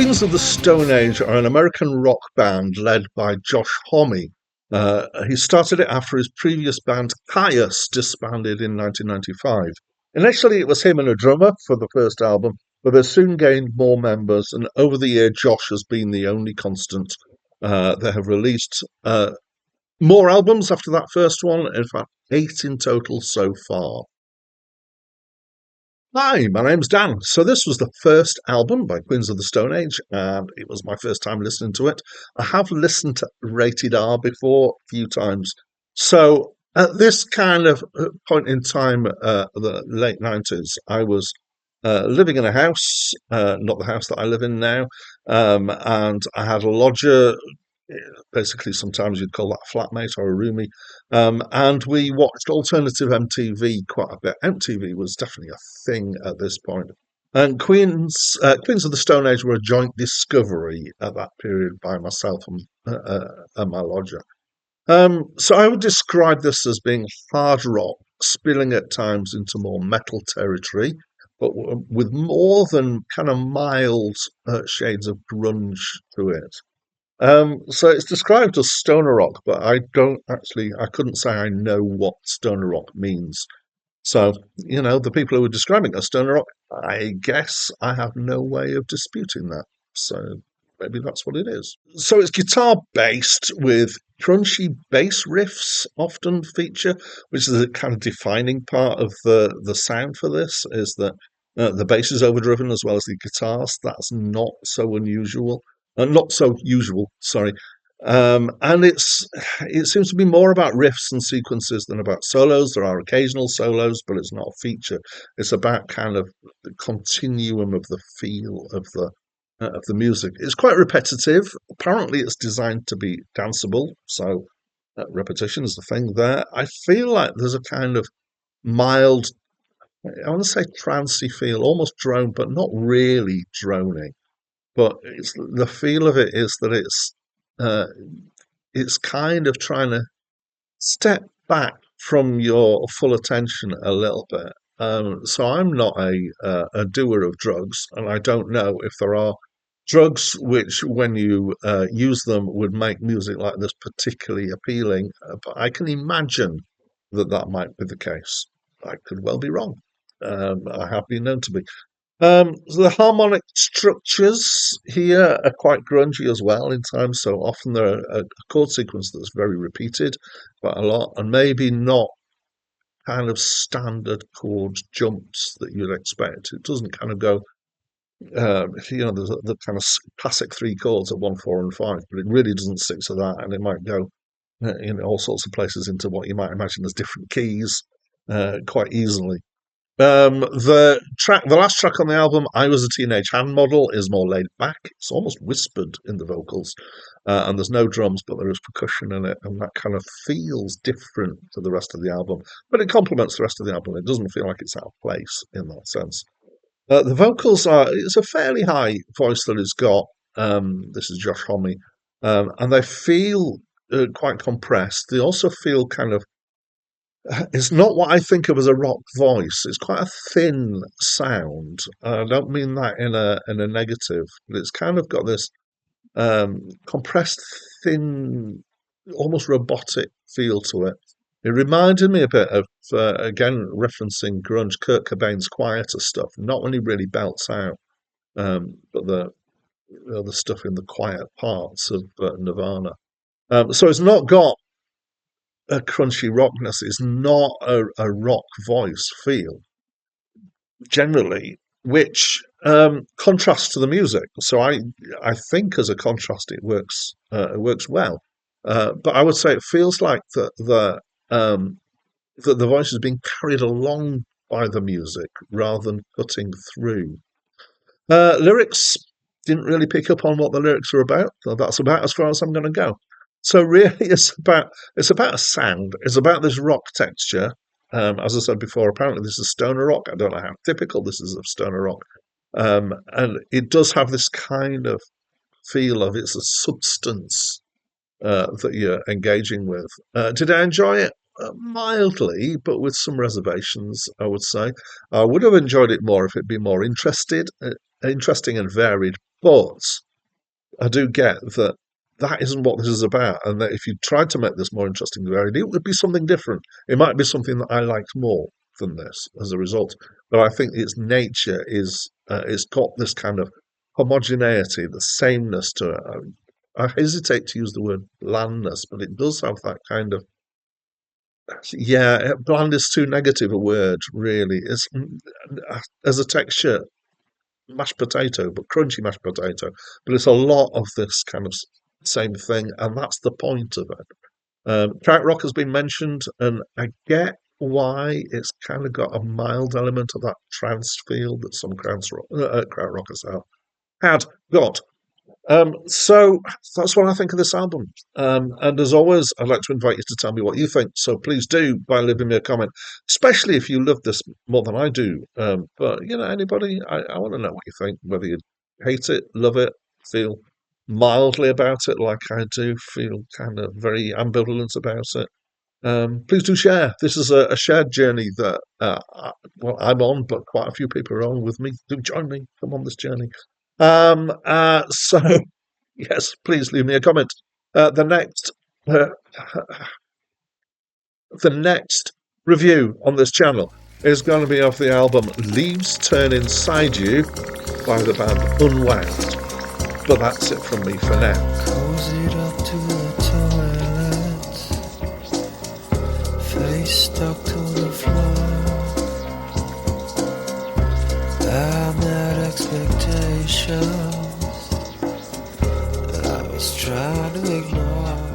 Queens of the Stone Age are an American rock band led by Josh Homme. He started it after his previous band Caius disbanded in 1995. Initially, it was him and a drummer for the first album, but they soon gained more members, and over the year, Josh has been the only constant. They have released more albums after that first one, in fact, 8 in total so far. Hi, my name's Dan. So this was the first album by Queens of the Stone Age, and it was my first time listening to it. I have listened to Rated R before a few times. So at this kind of point in time, the late 90s, I was living in a house, not the house that I live in now, and I had a lodger. Basically, sometimes you'd call that a flatmate or a roomie. And we watched alternative MTV quite a bit. MTV was definitely a thing at this point. And Queens of the Stone Age were a joint discovery at that period by myself and my lodger. So I would describe this as being hard rock, spilling at times into more metal territory, but with more than kind of mild shades of grunge to it. So it's described as stoner rock, but I couldn't say I know what stoner rock means. So, the people who are describing it as stoner rock, I guess I have no way of disputing that. So maybe that's what it is. So it's guitar based with crunchy bass riffs often feature, which is a kind of defining part of the sound for this, is that the bass is overdriven as well as the guitars. That's not so unusual. Not so usual, sorry. And it seems to be more about riffs and sequences than about solos. There are occasional solos, but it's not a feature. It's about kind of the continuum of the feel of the music. It's quite repetitive. Apparently, it's designed to be danceable, so repetition is the thing there. I feel like there's a kind of mild, I want to say trancey feel, almost drone, but not really droning. But the feel of it is that uh, it's kind of trying to step back from your full attention a little bit. So I'm not a doer of drugs, and I don't know if there are drugs which, when you use them, would make music like this particularly appealing. But I can imagine that might be the case. I could well be wrong. I have been known to be. So the harmonic structures here are quite grungy as well in times. So often there are a chord sequence that's very repeated quite a lot, and maybe not kind of standard chord jumps that you'd expect. It doesn't kind of go, there's the kind of classic 3 chords of 1, 4, and 5, but it really doesn't stick to that, and it might go in all sorts of places into what you might imagine as different keys quite easily. The last track on the album, "I Was a Teenage Hand Model," is more laid back. It's almost whispered in the vocals, and there's no drums, but there is percussion in it, and that kind of feels different to the rest of the album. But it complements the rest of the album. It doesn't feel like it's out of place in that sense. The vocals it's a fairly high voice that he's got. This is Josh Homme, and they feel quite compressed. They also feel kind of it's not what I think of as a rock voice. It's quite a thin sound. I don't mean that in a negative, but it's kind of got this compressed, thin, almost robotic feel to it. It reminded me a bit of, again, referencing grunge, Kurt Cobain's quieter stuff. Not when he really belts out, but the stuff in the quiet parts of Nirvana. So it's not got a crunchy rockness. It's not a rock voice feel generally, which contrasts to the music. So I think as a contrast it works well. But I would say it feels like the voice is being carried along by the music rather than cutting through. Lyrics, didn't really pick up on what the lyrics are about. So that's about as far as I'm going to go. So really, it's about a sound. It's about this rock texture. As I said before, apparently this is stoner rock. I don't know how typical this is of stoner rock, and it does have this kind of feel of it's a substance that you're engaging with. Did I enjoy it? Mildly, but with some reservations, I would say. I would have enjoyed it more if it'd been more interesting and varied, But I do get that that isn't what this is about, and that if you tried to make this more interesting and varied, it would be something different. It might be something that I liked more than this as a result. But I think its nature is it's got this kind of homogeneity, the sameness to it. I hesitate to use the word blandness, but it does have that kind of bland is too negative a word, really. It's as a texture, mashed potato, but crunchy mashed potato. But it's a lot of this kind of same thing, and that's the point of it. Krautrock rock has been mentioned, and I get why it's kind of got a mild element of that trance feel that some krautrockers have had got. So that's what I think of this album. And as always, I'd like to invite you to tell me what you think. So please do by leaving me a comment, especially if you love this more than I do. But anybody, I want to know what you think. Whether you hate it, love it, feel mildly about it, like I do, feel kind of very ambivalent about it. Please do share. This is a shared journey that I'm on, but quite a few people are on with me. Do join me. Come on this journey. So yes, please leave me a comment. The next, uh, the next review on this channel is going to be of the album "Leaves Turn Inside You" by the band Unwound. But that's it from me for now. Cozied up to the toilet, face stuck to the floor. I met expectations that I was trying to ignore.